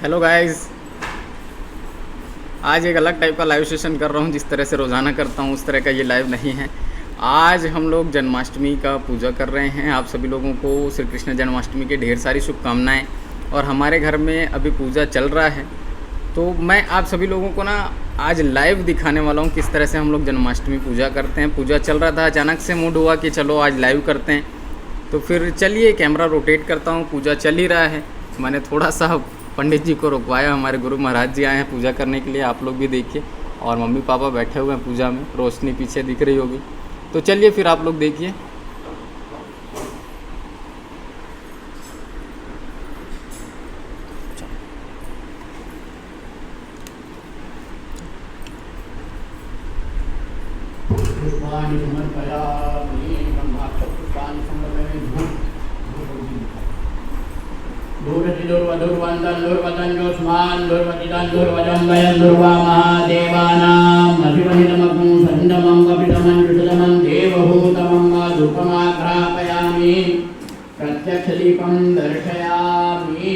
Hello guys. आज एक अलग टाइप का लाइव सेशन कर रहा हूँ। जिस तरह से रोज़ाना करता हूँ उस तरह का ये लाइव नहीं है। आज हम लोग जन्माष्टमी का पूजा कर रहे हैं। आप सभी लोगों को श्री कृष्ण जन्माष्टमी की ढेर सारी शुभकामनाएं। और हमारे घर में अभी पूजा चल रहा है, तो मैं आप सभी लोगों को ना आज लाइव दिखाने वाला हूँ किस तरह से हम लोग जन्माष्टमी पूजा करते हैं। पूजा चल रहा था, अचानक से मूड हुआ कि चलो आज लाइव करते हैं, तो फिर चलिए कैमरा रोटेट करता हूँ। पूजा चल ही रहा है। मैंने थोड़ा सा पंडित जी को रुकवाया, हमारे गुरु महाराज जी आए हैं पूजा करने के लिए। आप लोग भी देखिए, और मम्मी पापा बैठे हुए हैं पूजा में, रोशनी पीछे दिख रही होगी। तो चलिए फिर आप लोग देखिए। पुष्पाणि समर्पयामि। ब्रह्माक्षपुष्पाणि समर्पयामि। दूरतिदुर्वधुर्वन्दन् दुर्वतिदान् दुर्वजम्बयन् दुर्वामहादेवानाम् अधिपतितमग्ं सन्दमं कपितमं देवभूतमं धूपमाघ्रापयामि। प्रत्यक्षदीपं दर्शयामि।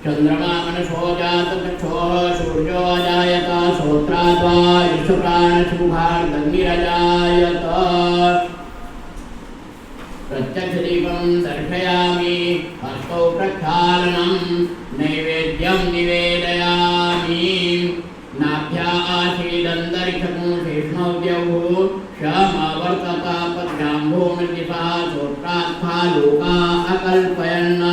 चंद्रमा मनसो जातचक्षुः सूर्यो जायत श्रोत्राद्वा यक्षप्राणसुमुखार्दग्निरजायत। प्रत्यक्षदीपं दर्शयामि। हस्तौ प्रक्षालनं नैवेद्यं निवेदयामि। नाभ्या आसीदन्तरिक्षं शेष्णव्यौ क्षमवर्तत पद्भ्याम्भूमिर्दिशा श्रोत्रात्था लोका अकल्पयन्।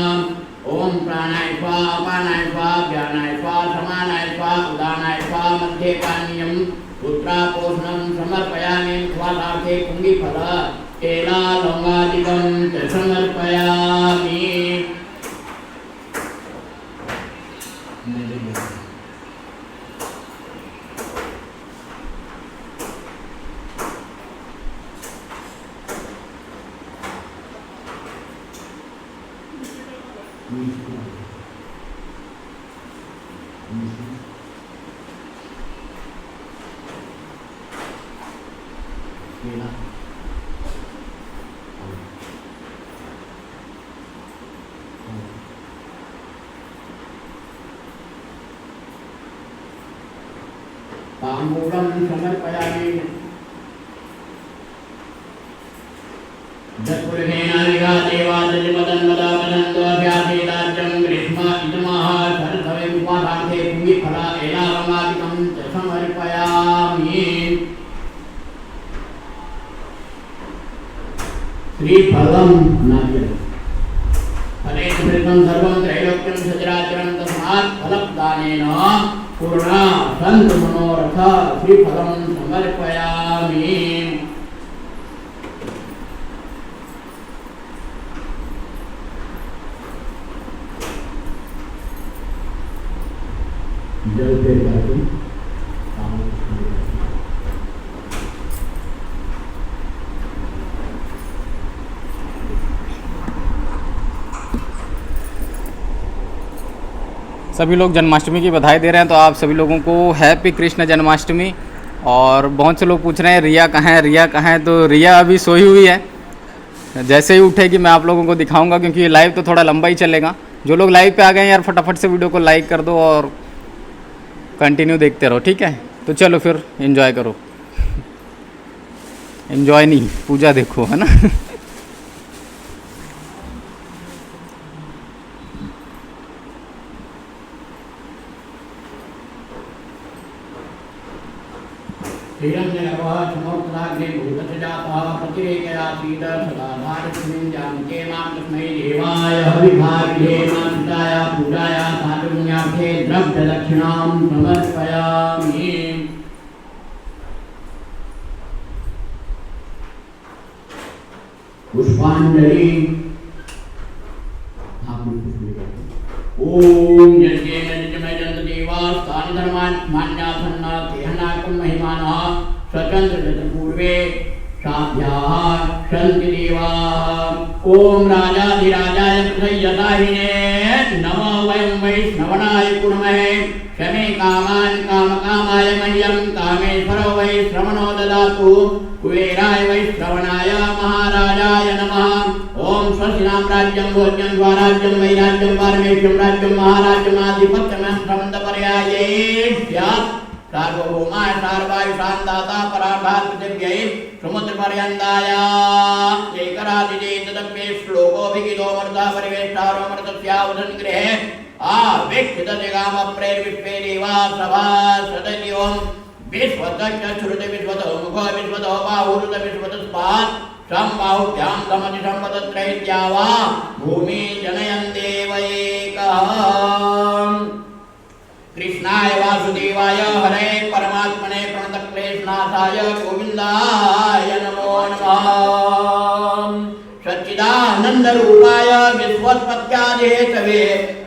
ओम प्राणाय स्वा अपानाय स्वा व्यानाय स्वा समानाय स्वा उदानाय स्वा मध्ये पानीयम् उत्तरापोषणं समर्पयामि। स्वादार्थे पुंगीफल केलालौंगादिकं च समर्पयामि। ताम्बूलं समर्पयामि। जत्पुरुषेणाधिका देवादजमदन्वदावदन्त्वभ्यासीदाज्यं ग्रीष्म इदमः शरद्धवे उपाधार्थे पुंगीफल एलावमादिकं च समर्पयामि। श्रीफलं नारियलं फले स्मृतं सर्वं त्रैलोक्यं सचराचरं तस्मात् फलप्रदानेन पूर्णा सन्तु मनोरथ। श्रीफलं समर्पयामि। जल पे जाके सभी लोग जन्माष्टमी की बधाई दे रहे हैं, तो आप सभी लोगों को हैप्पी कृष्ण जन्माष्टमी। और बहुत से लोग पूछ रहे हैं रिया कहाँ है, रिया कहाँ है। तो रिया अभी सोई हुई है, जैसे ही उठेगी मैं आप लोगों को दिखाऊंगा, क्योंकि ये लाइव तो थोड़ा लंबा ही चलेगा। जो लोग लाइव पे आ गए यार फटाफट से वीडियो को लाइक कर दो और कंटिन्यू देखते रहो, ठीक है। तो चलो फिर एंजॉय करो। एंजॉय नहीं, पूजा देखो, है ना। हिरण्यगर्भः समोक्ताग्ने भूतसजातः प्रतिरेकयासीत् सदाधारस्मिन् जानके मां तस्मै देवाय हविर्भाविधेम पिताय पूजाय साधुपुण्यार्थे द्रव्यदक्षिणां समर्पयामि। पुष्पांजलि। ओम यज्ञेन यजमय जन्तदेवास्तानि धर्मान् मान्यासन्न तेहनाकं महिमानः स्वतन्त्र जतपूर्वे सा समाभ्याः सन्ति देवाः। ॐ राजाधिराजाय प्रसय्यताहिने नमो वयं वैष्णवनाय कुर्महे। क्षमे कामान् कामकामाय मह्यं कामेश्वरो वै श्रवणो ददातु। कुबेराय वैश्रवणाय महाराजाय नमः। ओम स्वस्तिनाम राज्यं भोज्यं स्वराज्यं वैराज्यं पारमेश्वरं राज्यं महाराज्यमाधिपत्यं समन्तपर्याये स्यात्। सार्वभौमाय सार्वाय शान्ताता पराभात पृथिव्यै समुद्रपर्यन्ताय एकरादिजे तदप्ये श्लोकोऽभिगितो मर्ता परिवेष्टारो मर्तस्यावधन् गृहे आवेक्षितजगामप्रेर्विश्वे देवा सभा सदयों विश्वतश्च श्रुति विश्वतो मुखो विश्वतो बाहुरुत विश्वतस्पात् सम्बाहुभ्यां समति सम्पतत्रैत्या वा भूमि जनयन् देव एकः। कृष्णाय वासुदेवाय हरे परमात्मने प्रणतक्लेशनाथाय गोविन्दाय नमो नमः। सच्चिदानन्दरूपाय विश्वोत्पत्त्यादिहेतवे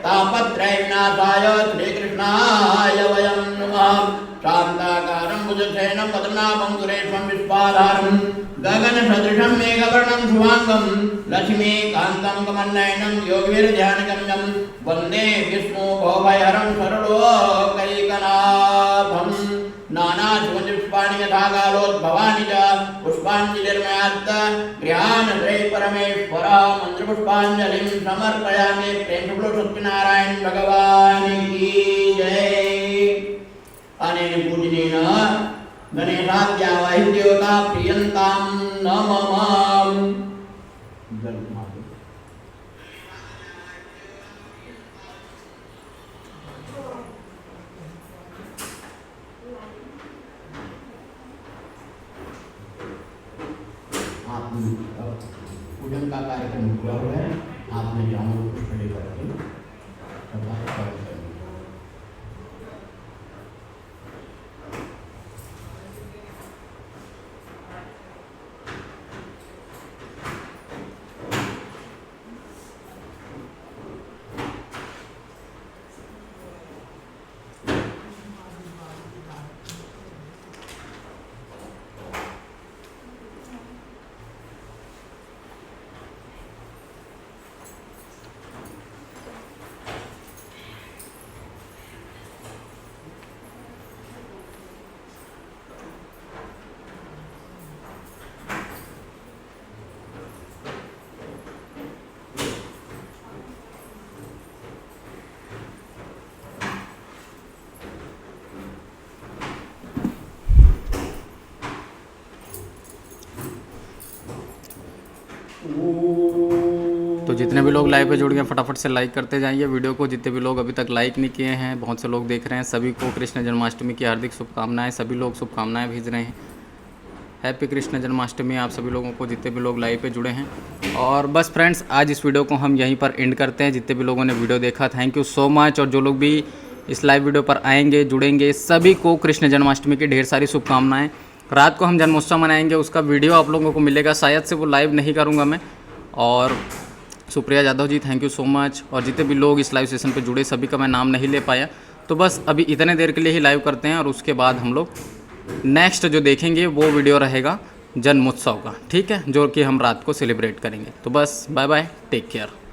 तापत्रयविनाशाय श्रीकृष्णाय वयं नमः। शान्ताकारं भुजसेनं पद्मनाभं सुरेशं विश्वाधारं गगनसदृशं मेघवर्णं शुभाङ्गं लक्ष्मीकान्तं कमलनयनं योगिभिर्ध्यानगम्यं वन्दे विष्णुभवभयहरं सर्वलोकैकनाथं। नानाशुभपुष्पाणि यथा कालोद्भवानि च पुष्पाञ्जलिर्मयात् गृहानश्रये परमेश्वरः। मन्त्रपुष्पाञ्जलिं समर्पयामि। प्रेम सत्यनारायण भगवान् की जय। अनेन पूजनेन गणेशाद्यावाहि देवता प्रियन्तां न मम। पूजन का कार्यक्रम हुआ है। आपने जामुन पुष्प लेकर के सभा का कार्यक्रम तो जितने भी लोग लाइव पे जुड़ गए फटाफट से लाइक करते जाइए वीडियो को। जितने भी लोग अभी तक लाइक नहीं किए हैं, बहुत से लोग देख रहे हैं, सभी को कृष्ण जन्माष्टमी की हार्दिक शुभकामनाएं। सभी लोग शुभकामनाएं भेज रहे हैं। हैप्पी कृष्ण जन्माष्टमी आप सभी लोगों को, जितने भी लोग लाइव पे जुड़े हैं। और बस फ्रेंड्स, आज इस वीडियो को हम यहीं पर एंड करते हैं। जितने भी लोगों ने वीडियो देखा, थैंक यू सो मच। और जो लोग भी इस लाइव वीडियो पर आएंगे, जुड़ेंगे, सभी को कृष्ण जन्माष्टमी की ढेर सारी शुभकामनाएँ। रात को हम जन्मोत्सव मनाएंगे, उसका वीडियो आप लोगों को मिलेगा। शायद से वो लाइव नहीं करूँगा मैं। और Supriya Yadav ji, thank you so much. और जितने भी लोग इस लाइव सेशन पे जुड़े, सभी का मैं नाम नहीं ले पाया, तो बस अभी इतने देर के लिए ही लाइव करते हैं। और उसके बाद हम लोग नेक्स्ट जो देखेंगे वो वीडियो रहेगा जन्मोत्सव का, ठीक है, जो कि हम रात को सेलिब्रेट करेंगे। तो बस बाय बाय, टेक केयर।